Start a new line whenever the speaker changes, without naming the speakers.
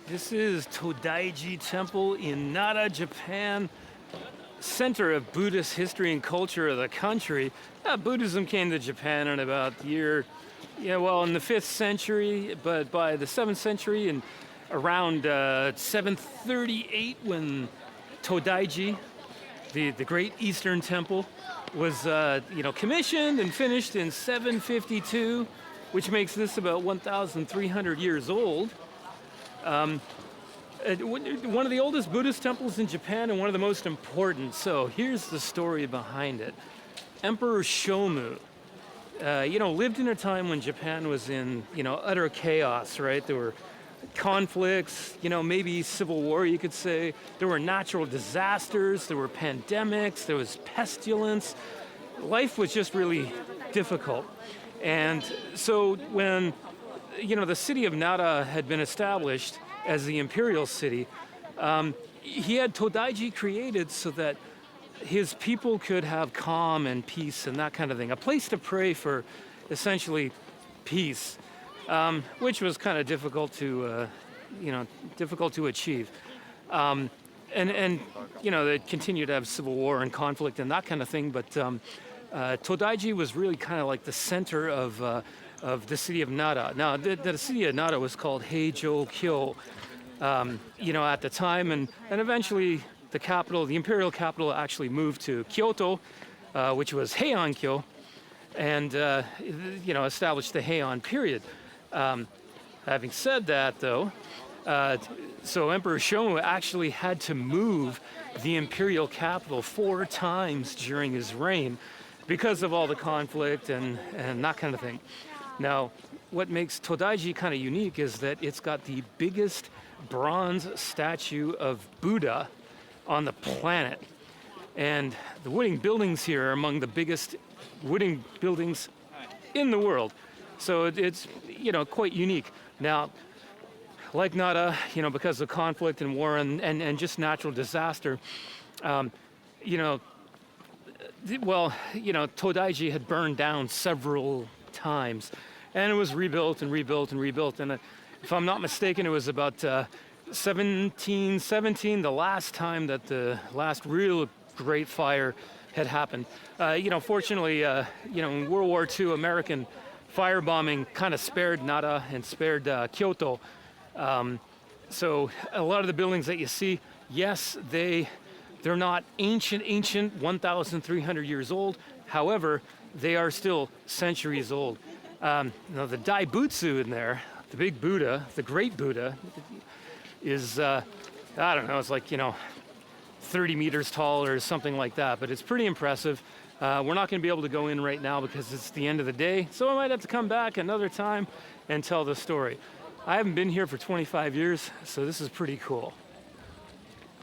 This is Todaiji Temple in Nara, Japan, center of Buddhist history and culture of the country. Buddhism came to Japan in about the year, in the 5th century, but by the 7th century and around 738 when Todaiji, the great Eastern temple, was commissioned and finished in 752, which makes this about 1,300 years old. One of the oldest Buddhist temples in Japan and one of the most important. So here's the story behind it. Emperor Shomu, lived in a time when Japan was in, utter chaos, right? There were conflicts, maybe civil war, you could say. There were natural disasters, there were pandemics, there was pestilence. Life was just really difficult. And so when, the city of Nara had been established as the imperial city, he had Todaiji created so that his people could have calm and peace and that kind of thing. A place to pray for essentially peace. Which was kind of difficult to achieve. And they continued to have civil war and conflict and that kind of thing, but Todaiji was really kind of like the center of the city of Nara. Now, the city of Nara was called Heijo-kyo, at the time, and eventually the imperial capital actually moved to Kyoto, which was Heian-kyo, and, established the Heian period. Having said that, though, so Emperor Shomu actually had to move the imperial capital 4 times during his reign because of all the conflict and that kind of thing. Now, what makes Todaiji kind of unique is that it's got the biggest bronze statue of Buddha on the planet. And the wooden buildings here are among the biggest wooden buildings in the world. So it's, quite unique. Now, like Nara, because of conflict and war and just natural disaster, Todaiji had burned down several times, and it was rebuilt and rebuilt and rebuilt. And if I'm not mistaken, it was about 1717, the last time that the last real great fire had happened. Fortunately, in World War II, American firebombing kind of spared Nara and spared Kyoto. So a lot of the buildings that you see, yes, they're not ancient, 1,300 years old. However, they are still centuries old. The Daibutsu in there, the big Buddha, the great Buddha, is, it's like, 30 meters tall or something like that, but it's pretty impressive. We're not going to be able to go in right now because it's the end of the day, so I might have to come back another time and tell the story. I haven't been here for 25 years, so this is pretty cool.